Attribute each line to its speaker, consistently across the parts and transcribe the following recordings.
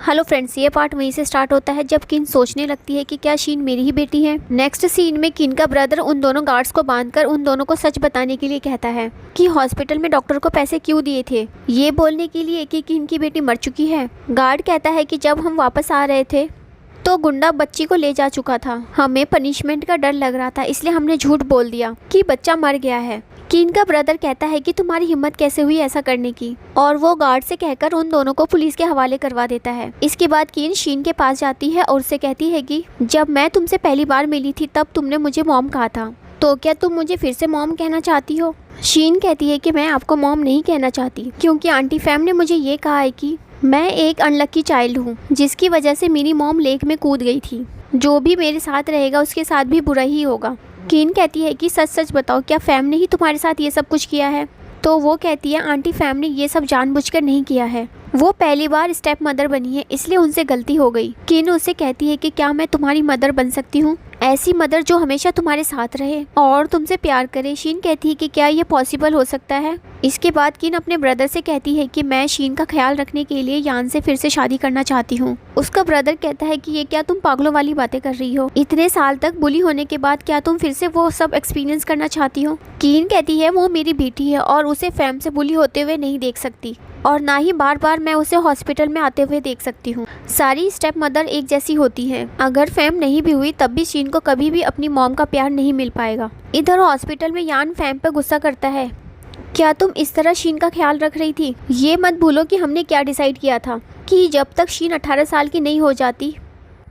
Speaker 1: Hello friends, ये part वहीं से स्टार्ट होता है जब किन सोचने लगती है कि क्या शीन मेरी ही बेटी है। नेक्स्ट सीन में किन का ब्रदर उन दोनों गार्ड्स को बांधकर उन दोनों को सच बताने के लिए कहता है कि हॉस्पिटल में डॉक्टर को पैसे क्यों दिए थे, ये बोलने के लिए कि किन की बेटी मर चुकी है। गार्ड कहता है कि जब हम वापस आ रहे थे तो गुंडा बच्ची को ले जा चुका था, हमें पनिशमेंट का डर लग रहा था इसलिए हमने झूठ बोल दिया कि बच्चा मर गया है। किन का ब्रदर कहता है कि तुम्हारी हिम्मत कैसे हुई ऐसा करने की, और वो गार्ड से कहकर उन दोनों को पुलिस के हवाले करवा देता है। इसके बाद किन शीन के पास जाती है और उससे कहती है कि जब मैं तुमसे पहली बार मिली थी तब तुमने मुझे मॉम कहा था, तो क्या तुम मुझे फिर से मॉम कहना चाहती हो। शीन कहती है कि मैं आपको मॉम नहीं कहना चाहती क्योंकि आंटी फैम ने मुझे ये कहा है कि मैं एक अनलक्की चाइल्ड हूँ जिसकी वजह से मेरी मॉम लेक में कूद गई थी। जो भी मेरे साथ रहेगा उसके साथ भी बुरा ही होगा। किन कहती है कि सच सच बताओ, क्या फैम ने ही तुम्हारे साथ ये सब कुछ किया है। तो वो कहती है आंटी फैम ने ये सब जानबूझकर नहीं किया है, वो पहली बार स्टेप मदर बनी है इसलिए उनसे गलती हो गई। किन उससे कहती है कि क्या मैं तुम्हारी मदर बन सकती हूँ, ऐसी मदर जो हमेशा तुम्हारे साथ रहे और तुमसे प्यार करे। शीन कहती है कि क्या ये पॉसिबल हो सकता है। इसके बाद किन अपने ब्रदर से कहती है कि मैं शीन का ख्याल रखने के लिए यान से फिर से शादी करना चाहती हूँ। उसका ब्रदर कहता है कि ये क्या तुम पागलों वाली बातें कर रही हो, इतने साल तक बुली होने के बाद क्या तुम फिर से वो सब एक्सपीरियंस करना चाहती हो। किन कहती है वो मेरी बेटी है और उसे फैम से बुली होते हुए नहीं देख सकती और ना ही बार बार मैं उसे हॉस्पिटल में आते हुए देख सकती हूँ। सारी स्टेप मदर एक जैसी होती हैं, अगर फैम नहीं भी हुई तब भी शीन को कभी भी अपनी मॉम का प्यार नहीं मिल पाएगा। इधर हॉस्पिटल में यान फैम पर गुस्सा करता है, क्या तुम इस तरह शीन का ख्याल रख रही थी। ये मत भूलो कि हमने क्या डिसाइड किया था कि जब तक शीन 18 साल की नहीं हो जाती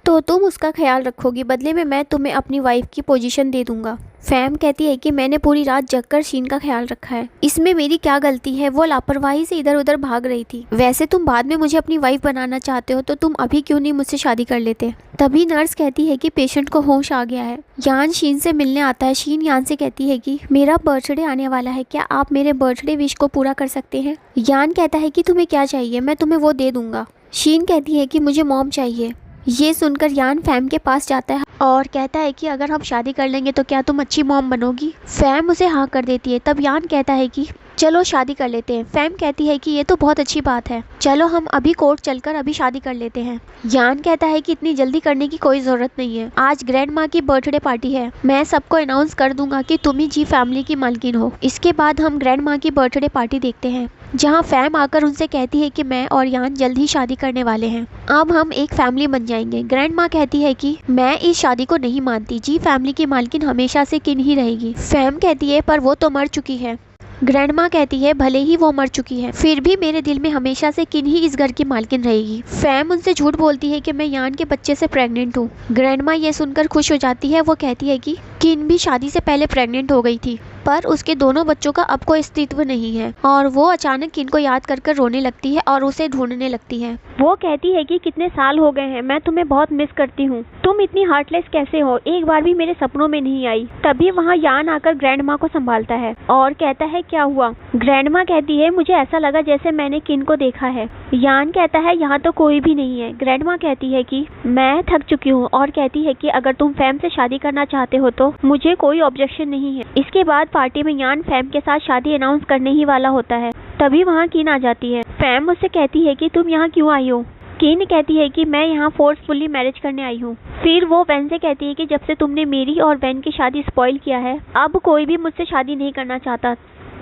Speaker 1: तो तुम उसका ख्याल रखोगी, बदले में मैं तुम्हें अपनी वाइफ की पोजीशन दे दूंगा। फैम कहती है कि मैंने पूरी रात जगकर शीन का ख्याल रखा है, इसमें मेरी क्या गलती है, वो लापरवाही से इधर उधर भाग रही थी। वैसे तुम बाद में मुझे अपनी वाइफ बनाना चाहते हो तो तुम अभी क्यों नहीं मुझसे शादी कर लेते। तभी नर्स कहती है कि पेशेंट को होश आ गया है। यान शीन से मिलने आता है। शीन यान से कहती है कि मेरा बर्थडे आने वाला है, क्या आप मेरे बर्थडे विश को पूरा कर सकते हैं। यान कहता है कि तुम्हें क्या चाहिए, मैं तुम्हें वो दे दूंगा। शीन कहती है कि मुझे मॉम चाहिए। ये सुनकर यान फैम के पास जाता है और कहता है कि अगर हम शादी कर लेंगे तो क्या तुम अच्छी मॉम बनोगी। फैम उसे हाँ कर देती है। तब यान कहता है कि चलो शादी कर लेते हैं। फैम कहती है कि ये तो बहुत अच्छी बात है, चलो हम अभी कोर्ट चलकर अभी शादी कर लेते हैं। यान कहता है कि इतनी जल्दी करने की कोई जरूरत नहीं है, आज ग्रैंड माँ की बर्थडे पार्टी है, मैं सबको अनाउंस कर दूंगा कि तुम ही जी फैमिली की मालकिन हो। इसके बाद हम ग्रैंड माँ की बर्थडे पार्टी देखते हैं जहाँ फैम आकर उनसे कहती है कि मैं और यान जल्द ही शादी करने वाले हैं, अब हम एक फैमिली बन जाएंगे। ग्रैंड माँ कहती है कि मैं इस शादी को नहीं मानती, जी फैमिली की मालकिन हमेशा से किन ही रहेगी। फैम कहती है पर वो तो मर चुकी है। ग्रैंड माँ कहती है भले ही वो मर चुकी है फिर भी मेरे दिल में हमेशा से किन ही इस घर की मालकिन रहेगी। फैम उनसे झूठ बोलती है कि मैं यान के बच्चे से प्रेग्नेंट हूँ। ग्रैंड माँ ये सुनकर खुश हो जाती है। वो कहती है कि किन भी शादी से पहले प्रेग्नेंट हो गई थी पर उसके दोनों बच्चों का अब कोई अस्तित्व नहीं है, और वो अचानक किन को याद कर रोने लगती है और उसे ढूंढने लगती है। वो कहती है कि कितने साल हो गए हैं, मैं तुम्हें बहुत मिस करती हूँ, तुम इतनी हार्टलेस कैसे हो, एक बार भी मेरे सपनों में नहीं आई। तभी वहाँ यान आकर ग्रैंड माँ को संभालता है और कहता है क्या हुआ। ग्रैंड माँ कहती है मुझे ऐसा लगा जैसे मैंने किन को देखा है। यान कहता है यहाँ तो कोई भी नहीं है। ग्रैंड माँ कहती है कि मैं थक चुकी हूँ और कहती है कि अगर तुम फैम से शादी करना चाहते हो तो मुझे कोई ऑब्जेक्शन नहीं है। इसके बाद पार्टी में यान फैम के साथ शादी अनाउंस करने ही वाला होता है। तभी वहाँ किन आ जाती है। फैम उससे कहती है कि तुम यहाँ क्यों आई हो। किन कहती है कि मैं यहाँ फोर्सफुली मैरिज करने आई हूँ। फिर वो वैन से कहती है कि जब से तुमने मेरी और वैन की शादी स्पॉइल किया है अब कोई भी मुझसे शादी नहीं करना चाहता,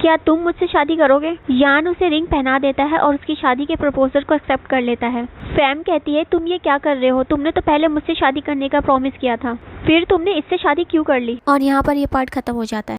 Speaker 1: क्या तुम मुझसे शादी करोगे। यान उसे रिंग पहना देता है और उसकी शादी के प्रपोजल को एक्सेप्ट कर लेता है। फैम कहती है तुम ये क्या कर रहे हो, तुमने तो पहले मुझसे शादी करने का प्रॉमिस किया था, फिर तुमने इससे शादी क्यों कर ली। और यहाँ पर ये पार्ट खत्म हो जाता है।